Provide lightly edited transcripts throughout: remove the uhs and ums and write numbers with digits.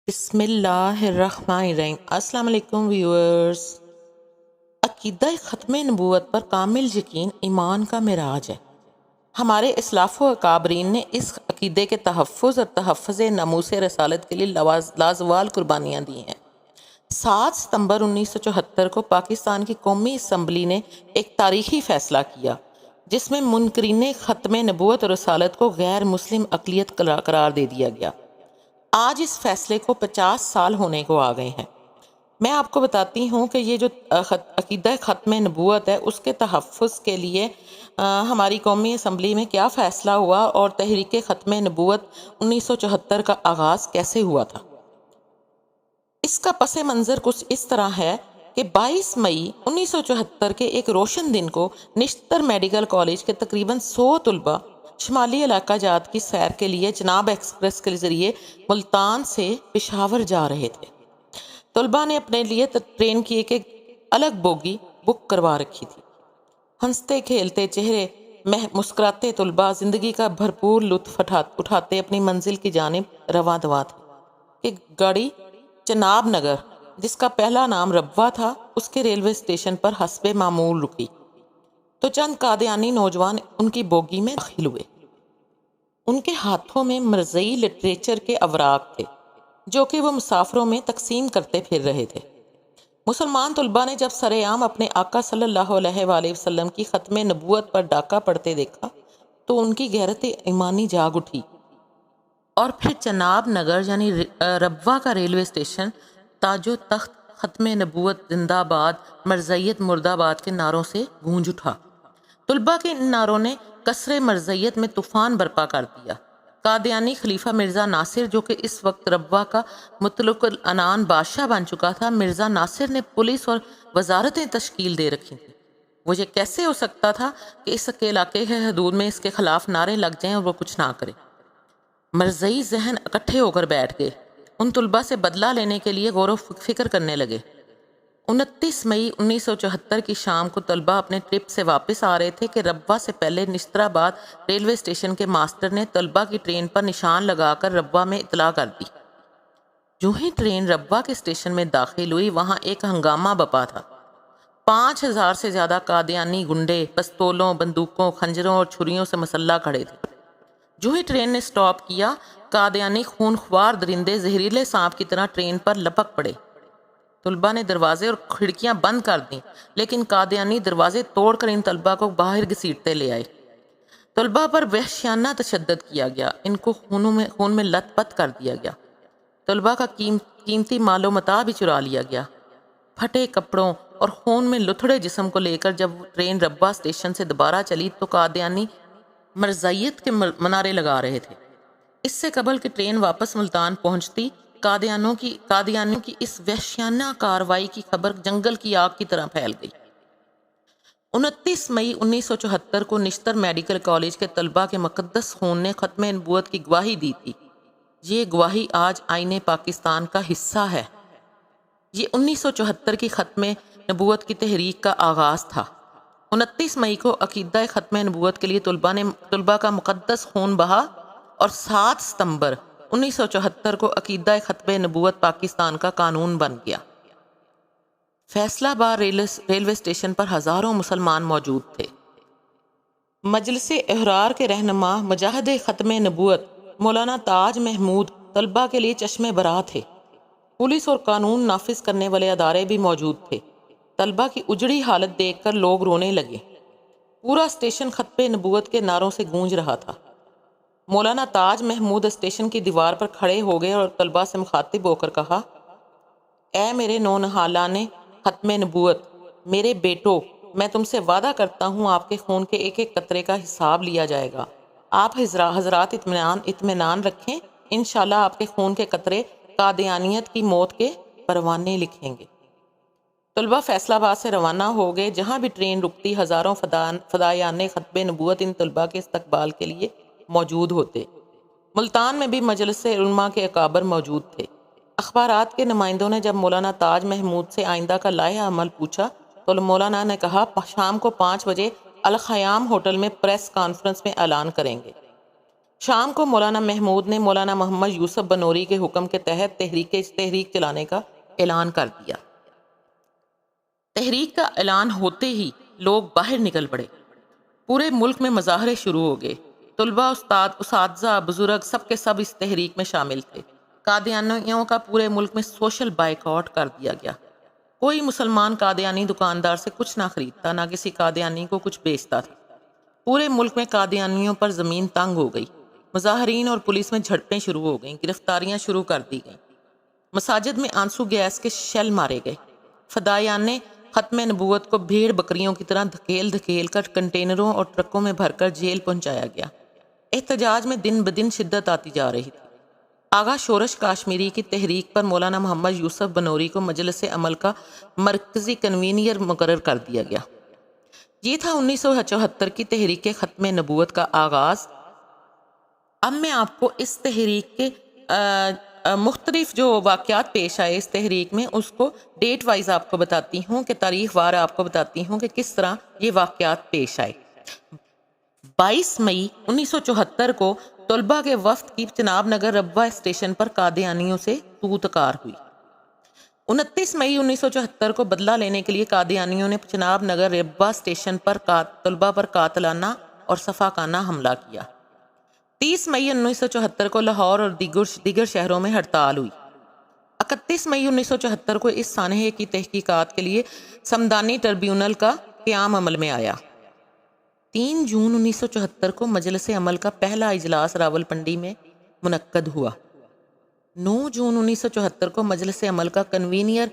بسم اللہ الرحمن الرحیم۔ السلام علیکم ویورز۔ عقیدہ ختم نبوت پر کامل یقین ایمان کا معراج ہے۔ ہمارے اسلاف و اکابرین نے اس عقیدے کے تحفظ اور تحفظ ناموس رسالت کے لیے لازوال قربانیاں دی ہیں۔ 7 ستمبر 1974 کو پاکستان کی قومی اسمبلی نے ایک تاریخی فیصلہ کیا جس میں منکرین ختم نبوت اور رسالت کو غیر مسلم اقلیت قرار دے دیا گیا۔ آج اس فیصلے کو 50 سال ہونے کو آ گئے ہیں۔ میں آپ کو بتاتی ہوں کہ یہ جو عقیدہ ختم نبوت ہے اس کے تحفظ کے لیے ہماری قومی اسمبلی میں کیا فیصلہ ہوا اور تحریک ختم نبوت 1974 کا آغاز کیسے ہوا تھا۔ اس کا پس منظر کچھ اس طرح ہے کہ 22 مئی 1974 کے ایک روشن دن کو نشتر میڈیکل کالج کے تقریباً 100 طلباء شمالی علاقہ جات کی سیر کے لیے جناب ایکسپریس کے ذریعے ملتان سے پشاور جا رہے تھے۔ طلباء نے اپنے لیے ٹرین کی ایک الگ بوگی بک کروا رکھی تھی۔ ہنستے کھیلتے چہرے مسکراتے طلباء زندگی کا بھرپور لطف اٹھاتے اپنی منزل کی جانب رواں دواں تھے کہ گاڑی چناب نگر، جس کا پہلا نام ربوہ تھا، اس کے ریلوے اسٹیشن پر حسب معمول رکی تو چند قادیانی نوجوان ان کی بوگی میں داخل ہوئے۔ ان کے ہاتھوں میں مرزئی لٹریچر کے اوراق تھے جو کہ وہ مسافروں میں تقسیم کرتے پھر رہے تھے۔ مسلمان طلباء نے جب سر عام اپنے آقا صلی اللہ علیہ وآلہ وسلم کی ختم نبوت پر ڈاکہ پڑتے دیکھا تو ان کی غیرت ایمانی جاگ اٹھی اور پھر چناب نگر یعنی ربوہ کا ریلوے اسٹیشن تاج و تخت ختم نبوت زندہ باد مرزیت مرد آباد کے نعروں سے گونج اٹھا۔ طلباء کے ان نعروں نے کسر مرزیت میں طوفان برپا کر دیا۔ قادیانی خلیفہ مرزا ناصر، جو کہ اس وقت ربوہ کا مطلق العنان بادشاہ بن چکا تھا، مرزا ناصر نے پولیس اور وزارتیں تشکیل دے رکھی تھیں۔ وہ یہ کیسے ہو سکتا تھا کہ اس کے علاقے کے حدود میں اس کے خلاف نعرے لگ جائیں اور وہ کچھ نہ کرے۔ مرزئی ذہن اکٹھے ہو کر بیٹھ گئے۔ ان طلباء سے بدلہ لینے کے لیے غور و فکر کرنے لگے۔ 29 مئی 1974 کی شام کو طلباء اپنے ٹرپ سے واپس آ رہے تھے کہ ربوہ سے پہلے نشترآباد ریلوے اسٹیشن کے ماسٹر نے طلباء کی ٹرین پر نشان لگا کر ربوہ میں اطلاع کر دی۔ جو ہی ٹرین ربوہ کے اسٹیشن میں داخل ہوئی، وہاں ایک ہنگامہ بپا تھا۔ 5000 سے زیادہ قادیانی گنڈے پستولوں، بندوقوں، خنجروں اور چھریوں سے مسلح کھڑے تھے۔ جو ہی ٹرین نے سٹاپ کیا، قادیانی خونخوار درندے زہریلے سانپ کی طرح ٹرین پر لپک پڑے۔ طلباء نے دروازے اور کھڑکیاں بند کر دیں، لیکن قادیانی دروازے توڑ کر ان طلباء کو باہر گھسیٹتے لے آئے۔ طلباء پر وحشیانہ تشدد کیا گیا، ان کو خون میں لت پت کر دیا گیا۔ طلباء کا قیمتی مال و متاع بھی چرا لیا گیا۔ پھٹے کپڑوں اور خون میں لتھڑے جسم کو لے کر جب ٹرین ربوہ اسٹیشن سے دوبارہ چلی تو قادیانی مرزیت کے منعرے لگا رہے تھے۔ اس سے قبل کہ ٹرین واپس ملتان پہنچتی، قادیانیوں کی اس وحشیانہ کارروائی کی خبر جنگل کی آگ کی طرح پھیل گئی۔ 29 مئی 1974 کو نشتر میڈیکل کالج کے طلباء کے مقدس خون نے ختم نبوت کی گواہی دی تھی۔ یہ گواہی آج آئین پاکستان کا حصہ ہے۔ یہ 1974 کی ختم نبوت کی تحریک کا آغاز تھا۔ 29 مئی کو عقیدہ ختم نبوت کے لیے طلباء کا مقدس خون بہا اور 7 ستمبر 1974 کو عقیدہ ختم نبوت پاکستان کا قانون بن گیا۔ فیصلہ باد ریلوے اسٹیشن پر ہزاروں مسلمان موجود تھے۔ مجلس احرار کے رہنما مجاہد ختم نبوت مولانا تاج محمود طلباء کے لیے چشم برا تھے۔ پولیس اور قانون نافذ کرنے والے ادارے بھی موجود تھے۔ طلباء کی اجڑی حالت دیکھ کر لوگ رونے لگے۔ پورا اسٹیشن ختم نبوت کے نعروں سے گونج رہا تھا۔ مولانا تاج محمود اسٹیشن کی دیوار پر کھڑے ہو گئے اور طلباء سے مخاطب ہو کر کہا، اے میرے نونہالان ختم نبوت، میرے بیٹو، میں تم سے وعدہ کرتا ہوں آپ کے خون کے ایک ایک قطرے کا حساب لیا جائے گا۔ آپ حضرات اطمینان رکھیں، انشاءاللہ آپ کے خون کے قطرے قادیانیت کی موت کے پروانے لکھیں گے۔ طلباء فیصلہ آباد سے روانہ ہو گئے۔ جہاں بھی ٹرین رکتی، ہزاروں فدائیان ختم نبوت ان طلباء کے استقبال کے لیے موجود ہوتے۔ ملتان میں بھی مجلس علماء کے اکابر موجود تھے۔ اخبارات کے نمائندوں نے جب مولانا تاج محمود سے آئندہ کا لائحہ عمل پوچھا تو مولانا نے کہا، شام کو 5 بجے الخیام ہوٹل میں پریس کانفرنس میں اعلان کریں گے۔ شام کو مولانا محمود نے مولانا محمد یوسف بنوری کے حکم کے تحت تحریک چلانے کا اعلان کر دیا۔ تحریک کا اعلان ہوتے ہی لوگ باہر نکل پڑے۔ پورے ملک میں مظاہرے شروع ہو گئے۔ طلباء، اساتذہ، بزرگ سب کے سب اس تحریک میں شامل تھے۔ قادیانیوں کا پورے ملک میں سوشل بائیکاٹ کر دیا گیا۔ کوئی مسلمان قادیانی دکاندار سے کچھ نہ خریدتا، نہ کسی قادیانی کو کچھ بیچتا تھا۔ پورے ملک میں قادیانیوں پر زمین تنگ ہو گئی۔ مظاہرین اور پولیس میں جھڑپیں شروع ہو گئیں، گرفتاریاں شروع کر دی گئیں۔ مساجد میں آنسو گیس کے شیل مارے گئے۔ فدائیان نے ختم نبوت کو بھیڑ بکریوں کی طرح دھکیل کر کنٹینروں اور ٹرکوں میں بھر کر جیل پہنچایا گیا۔ احتجاج میں دن بدن شدت آتی جا رہی تھی۔ آغا شورش کاشمیری کی تحریک پر مولانا محمد یوسف بنوری کو مجلس عمل کا مرکزی کنوینر مقرر کر دیا گیا۔ یہ تھا 1974 کی تحریک ختم نبوت کا آغاز۔ اب میں آپ کو اس تحریک کے مختلف جو واقعات پیش آئے اس تحریک میں، اس کو ڈیٹ وائز آپ کو بتاتی ہوں، کہ تاریخ وار آپ کو بتاتی ہوں کہ کس طرح یہ واقعات پیش آئے۔ 22 مئی 1974 کو طلباء کے وفد کی چناب نگر ربوہ اسٹیشن پر قادیانیوں سے تو تکار ہوئی۔ 29 مئی 1974 کو بدلہ لینے کے لیے قادیانیوں نے چناب نگر ربوہ اسٹیشن پر طلباء پر قاتلانہ اور صفاقانہ حملہ کیا۔ 30 مئی 1974 کو لاہور اور دیگر شہروں میں ہڑتال ہوئی۔ 31 مئی 1974 کو اس سانحے کی تحقیقات کے لیے سمدانی ٹربیونل کا قیام عمل میں آیا۔ 3 جون 1974 کو مجلس عمل کا پہلا اجلاس راولپنڈی میں منعقد ہوا۔ 9 جون 1974 کو مجلس عمل کا کنوینر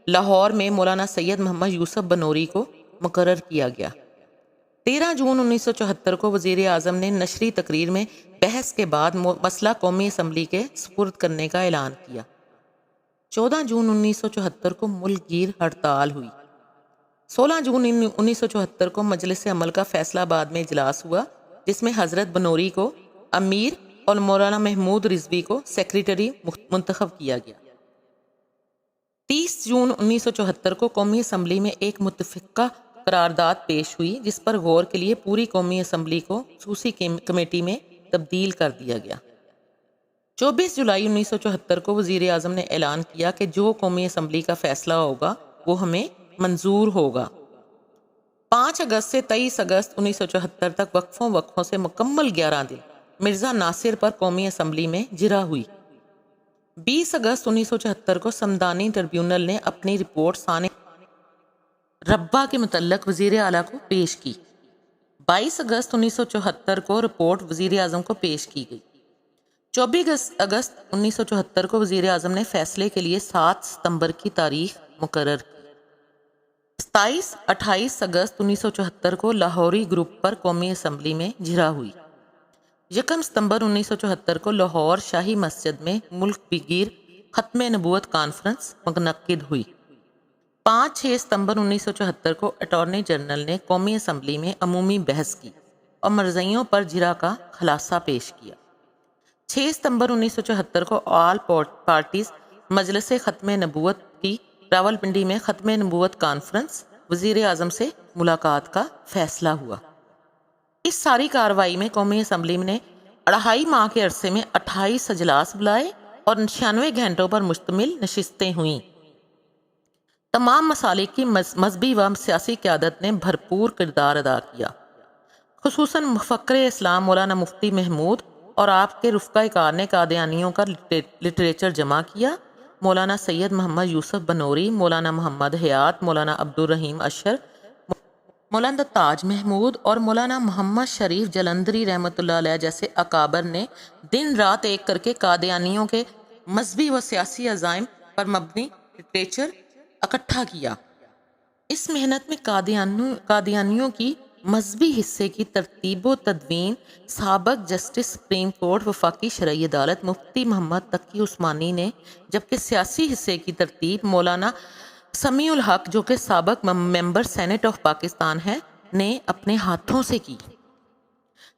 لاہور میں مولانا سید محمد یوسف بنوری کو مقرر کیا گیا۔ 13 جون 1974 کو وزیر اعظم نے نشری تقریر میں بحث کے بعد مسئلہ قومی اسمبلی کے سپرد کرنے کا اعلان کیا۔ 14 جون 1974 کو ملک گیر ہڑتال ہوئی۔ 16 جون 1974 کو مجلس عمل کا فیصلہ آباد میں اجلاس ہوا، جس میں حضرت بنوری کو امیر اور مولانا محمود رضوی کو سیکریٹری منتخب کیا گیا۔ 30 جون 1974 کو قومی اسمبلی میں ایک متفقہ قرارداد پیش ہوئی، جس پر غور کے لیے پوری قومی اسمبلی کو خصوصی کمیٹی میں تبدیل کر دیا گیا۔ 24 جولائی 1974 کو وزیر اعظم نے اعلان کیا کہ جو قومی اسمبلی کا فیصلہ ہوگا وہ ہمیں منظور ہوگا۔ 5 اگست سے 23 اگست 1974 تک وقفوں سے مکمل 11 دن مرزا ناصر پر قومی اسمبلی میں جرا ہوئی۔ 20 اگست 1974 کو سمدانی ٹربیونل نے اپنی رپورٹ سانحہ ربوہ کے متعلق وزیر اعلیٰ کو پیش کی۔ 22 اگست 1974 کو رپورٹ وزیر اعظم کو پیش کی گئی۔ 24 اگست 1974 کو وزیر اعظم نے فیصلے کے لیے 7 ستمبر کی تاریخ مقرر کی۔ 28 اگست 1974 کو لاہوری گروپ پر قومی اسمبلی میں جرا ہوئی۔ 1 ستمبر 1974 کو لاہور شاہی مسجد میں ملک گیر ختم نبوت کانفرنس منعقد ہوئی۔ 5-6 ستمبر 1974 کو اٹارنی جنرل نے قومی اسمبلی میں عمومی بحث کی اور مرضیوں پر جرا کا خلاصہ پیش کیا۔ 6 ستمبر 1974 کو آل پارٹیز مجلس ختم نبوت کی راولپنڈی میں ختم نبوت کانفرنس وزیر اعظم سے ملاقات کا فیصلہ ہوا۔ اس ساری کارروائی میں قومی اسمبلی نے 2.5 ماہ کے عرصے میں 28 اجلاس بلائے اور 96 گھنٹوں پر مشتمل نشستیں ہوئیں۔ تمام مسالک کی مذہبی و سیاسی قیادت نے بھرپور کردار ادا کیا۔ خصوصاً مفکر اسلام مولانا مفتی محمود اور آپ کے رفقۂ کار نے قادیانیوں کا لٹریچر جمع کیا۔ مولانا سید محمد یوسف بنوری، مولانا محمد حیات، مولانا عبدالرحیم اشر، مولانا تاج محمود اور مولانا محمد شریف جلندری رحمۃ اللہ علیہ جیسے اکابر نے دن رات ایک کر کے قادیانیوں کے مذہبی و سیاسی عزائم پر مبنی لٹریچر اکٹھا کیا۔ اس محنت میں قادیانیوں کی مذہبی حصے کی ترتیب و تدوین سابق جسٹس سپریم کورٹ وفاقی شرعی عدالت مفتی محمد تقی عثمانی نے، جبکہ سیاسی حصے کی ترتیب مولانا سمیع الحق جو کہ سابق ممبر سینٹ آف پاکستان ہے نے اپنے ہاتھوں سے کی۔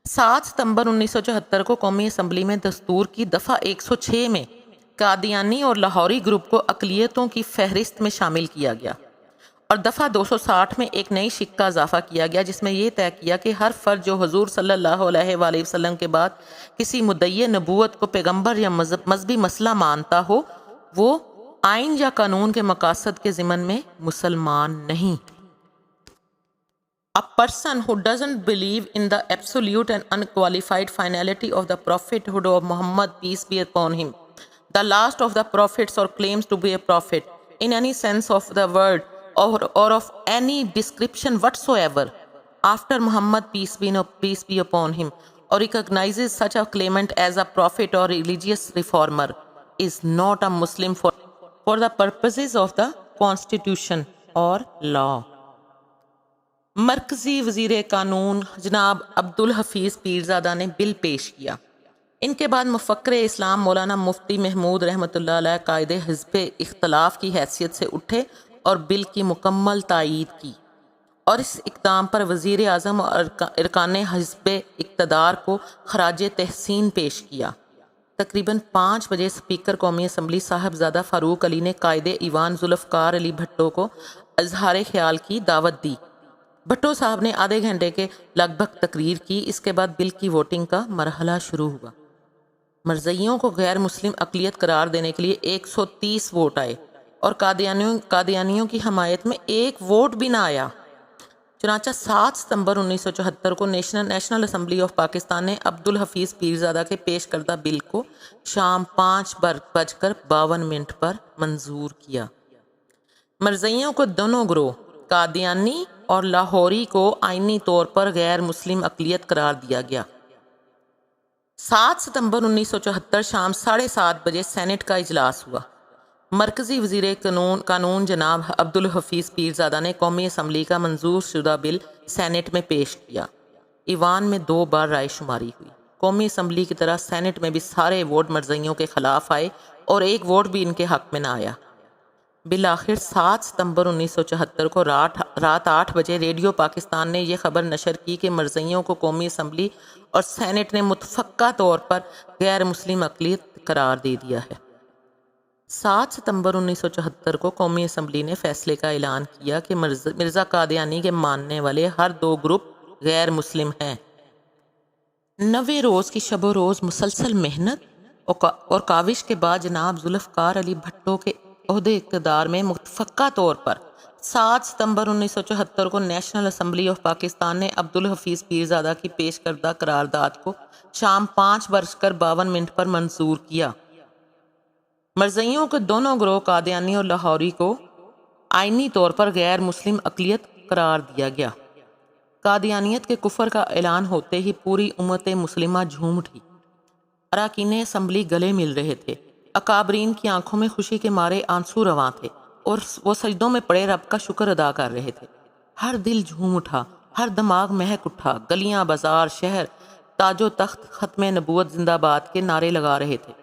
7 ستمبر 1974 کو قومی اسمبلی میں دستور کی دفعہ 106 میں قادیانی اور لاہوری گروپ کو اقلیتوں کی فہرست میں شامل کیا گیا اور دفعہ 260 میں ایک نئی شق کا اضافہ کیا گیا جس میں یہ طے کیا کہ ہر فرد جو حضور صلی اللہ علیہ وآلہ وسلم کے بعد کسی مدعی نبوت کو پیغمبر یا مذہبی مسئلہ مانتا ہو وہ آئین یا قانون کے مقاصد کے ضمن میں مسلمان نہیں۔ A person who doesn't believe in the absolute and unqualified finality of the prophethood of Muhammad, peace be upon him, the last of the prophets, or claims to be a prophet in any sense of the word or of any description whatsoever after Muhammad, peace be upon him, or recognizes such a claimant as a prophet or religious reformer, is not a Muslim for the purposes of the constitution or law۔ مرکزی وزیر قانون جناب عبدالحفیظ پیرزادہ نے بل پیش کیا۔ ان کے بعد مفکر اسلام مولانا مفتی محمود رحمۃ اللہ علیہ قائد حزب اختلاف کی حیثیت سے اٹھے اور بل کی مکمل تائید کی، اور اس اقدام پر وزیر اعظم اور ارکان حزب اقتدار کو خراج تحسین پیش کیا۔ تقریباً 5 بجے اسپیکر قومی اسمبلی صاحبزادہ فاروق علی نے قائد ایوان ذوالفقار علی بھٹو کو اظہار خیال کی دعوت دی۔ بھٹو صاحب نے آدھے گھنٹے کے لگ بھگ تقریر کی۔ اس کے بعد بل کی ووٹنگ کا مرحلہ شروع ہوا۔ مرزائیوں کو غیر مسلم اقلیت قرار دینے کے لیے 130 ووٹ آئے اور قادیانیوں کی حمایت میں 1 ووٹ بھی نہ آیا۔ چنانچہ 7 ستمبر 1974 کو نیشنل اسمبلی آف پاکستان نے عبدالحفیظ پیرزادہ کے پیش کردہ بل کو شام 5:52 پر منظور کیا۔ مرزائیوں کو دونوں گروہ قادیانی اور لاہوری کو آئینی طور پر غیر مسلم اقلیت قرار دیا گیا۔ 7 ستمبر 1974 شام 7:30 بجے سینٹ کا اجلاس ہوا۔ مرکزی وزیر قانون جناب عبدالحفیظ پیرزادہ نے قومی اسمبلی کا منظور شدہ بل سینٹ میں پیش کیا۔ ایوان میں 2 بار رائے شماری ہوئی۔ قومی اسمبلی کی طرح سینٹ میں بھی سارے ووٹ مرزائیوں کے خلاف آئے اور 1 ووٹ بھی ان کے حق میں نہ آیا۔ بالآخر 7 ستمبر 1974 کو رات 8 بجے ریڈیو پاکستان نے یہ خبر نشر کی کہ مرزائیوں کو قومی اسمبلی اور سینٹ نے متفقہ طور پر غیر مسلم اقلیت قرار دے دیا ہے۔ 7 ستمبر 1974 کو قومی اسمبلی نے فیصلے کا اعلان کیا کہ مرزا قادیانی کے ماننے والے ہر 2 گروپ غیر مسلم ہیں۔ 90 روز کی شب و روز مسلسل محنت اور کاوش کے بعد جناب ذوالفقار علی بھٹو کے عہدے اقتدار میں متفقہ طور پر 7 ستمبر 1974 کو نیشنل اسمبلی آف پاکستان نے عبدالحفیظ پیرزادہ کی پیش کردہ قرارداد کو شام 5:52 پر منظور کیا۔ مرزائیوں کے دونوں گروہ قادیانی اور لاہوری کو آئینی طور پر غیر مسلم اقلیت قرار دیا گیا۔ قادیانیت کے کفر کا اعلان ہوتے ہی پوری امت مسلمہ جھوم اٹھی۔ اراکین اسمبلی گلے مل رہے تھے۔ اکابرین کی آنکھوں میں خوشی کے مارے آنسو رواں تھے اور وہ سجدوں میں پڑے رب کا شکر ادا کر رہے تھے۔ ہر دل جھوم اٹھا، ہر دماغ مہک اٹھا۔ گلیاں، بازار، شہر تاج و تخت ختم نبوت زندہ باد کے نعرے لگا رہے تھے۔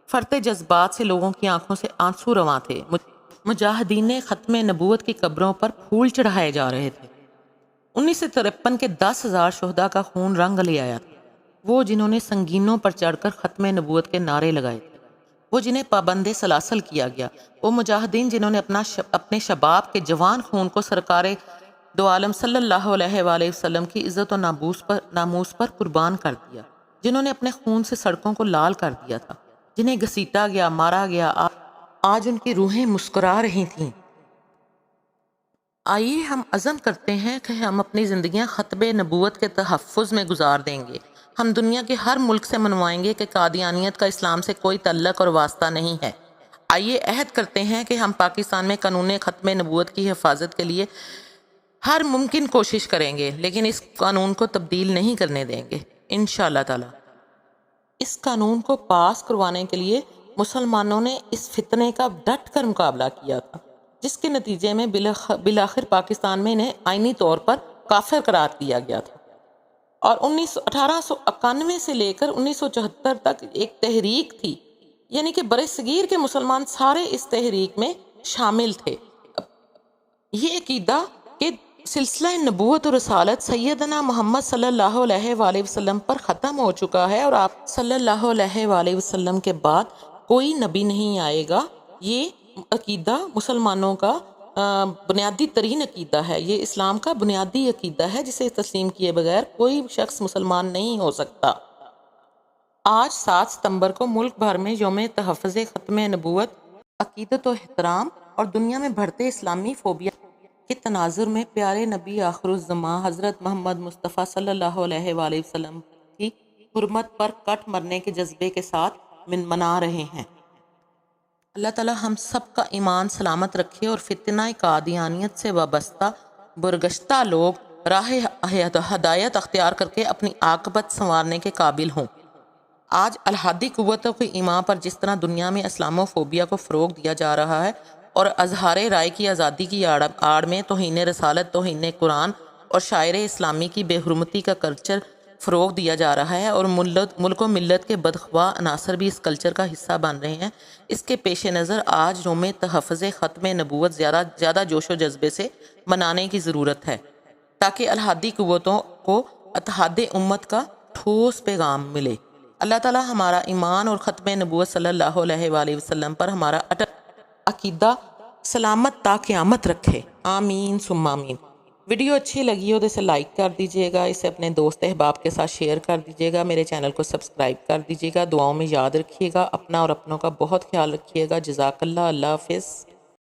فرتے جذبات سے لوگوں کی آنکھوں سے آنسو رواں تھے۔ مجاہدین ختم نبوت کی قبروں پر پھول چڑھائے جا رہے تھے۔ 1953 کے 10,000 شہداء کا خون رنگ لے آیا تھا۔ وہ جنہوں نے سنگینوں پر چڑھ کر ختم نبوت کے نعرے لگائے تھے، وہ جنہیں پابند سلاسل کیا گیا، وہ مجاہدین جنہوں نے اپنے شباب کے جوان خون کو سرکار دو عالم صلی اللہ علیہ وآلہ وسلم کی عزت و ناموس پر قربان کر دیا، جنہوں نے اپنے خون سے سڑکوں کو لال کر دیا تھا، جنہیں گھسیٹا گیا، مارا گیا، آج ان کی روحیں مسکرا رہی تھیں۔ آئیے ہم عزم کرتے ہیں کہ ہم اپنی زندگیاں خطبہ نبوت کے تحفظ میں گزار دیں گے۔ ہم دنیا کے ہر ملک سے منوائیں گے کہ قادیانیت کا اسلام سے کوئی تعلق اور واسطہ نہیں ہے۔ آئیے عہد کرتے ہیں کہ ہم پاکستان میں قانون ختم نبوت کی حفاظت کے لیے ہر ممکن کوشش کریں گے، لیکن اس قانون کو تبدیل نہیں کرنے دیں گے انشاءاللہ تعالی۔ اس قانون کو پاس کروانے کے لیے مسلمانوں نے اس فتنے کا ڈٹ کر مقابلہ کیا تھا، جس کے نتیجے میں بالآخر پاکستان میں انہیں آئینی طور پر کافر قرار دیا گیا تھا، اور 1891 سے لے کر 1974 تک ایک تحریک تھی، یعنی کہ برصغیر کے مسلمان سارے اس تحریک میں شامل تھے۔ یہ عقیدہ کہ سلسلہ نبوت اور رسالت سیدنا محمد صلی اللہ علیہ وآلہ وسلم پر ختم ہو چکا ہے اور آپ صلی اللہ علیہ وآلہ وسلم کے بعد کوئی نبی نہیں آئے گا، یہ عقیدہ مسلمانوں کا بنیادی ترین عقیدہ ہے، یہ اسلام کا بنیادی عقیدہ ہے جسے تسلیم کیے بغیر کوئی شخص مسلمان نہیں ہو سکتا۔ آج 7 ستمبر کو ملک بھر میں یوم تحفظ ختم نبوت، عقیدت و احترام اور دنیا میں بڑھتے اسلامی فوبیا کے تناظر میں پیارے نبی آخر الزماں حضرت محمد مصطفیٰ صلی اللہ علیہ وآلہ وسلم کی حرمت پر کٹ مرنے کے جذبے کے ساتھ منا رہے ہیں۔ اللہ تعالی ہم سب کا ایمان سلامت رکھے اور فتنہ قادیانیت سے وابستہ برگشتہ لوگ راہ ہدایت اختیار کر کے اپنی عاقبت سنوارنے کے قابل ہوں۔ آج الحادی قوتوں کی ایما پر جس طرح دنیا میں اسلامو فوبیا کو فروغ دیا جا رہا ہے اور اظہار رائے کی آزادی کی آڑ میں توہین رسالت، توہین قرآن اور شاعر اسلامی کی بے حرمتی کا کلچر فروغ دیا جا رہا ہے اور ملک و ملت کے بدخواہ عناصر بھی اس کلچر کا حصہ بن رہے ہیں، اس کے پیش نظر آج یوم تحفظ ختم نبوت زیادہ جوش و جذبے سے منانے کی ضرورت ہے تاکہ الحادی قوتوں کو اتحاد امت کا ٹھوس پیغام ملے۔ اللہ تعالی ہمارا ایمان اور ختم نبوت صلی اللہ علیہ وآلہ وسلم پر ہمارا اٹل عقیدہ سلامت تا قیامت رکھے، آمین ثم آمین۔ ویڈیو اچھی لگی ہو تو اسے لائک کر دیجئے گا، اسے اپنے دوست احباب کے ساتھ شیئر کر دیجئے گا، میرے چینل کو سبسکرائب کر دیجئے گا، دعاؤں میں یاد رکھیے گا، اپنا اور اپنوں کا بہت خیال رکھیے گا۔ جزاک اللہ، اللہ حافظ۔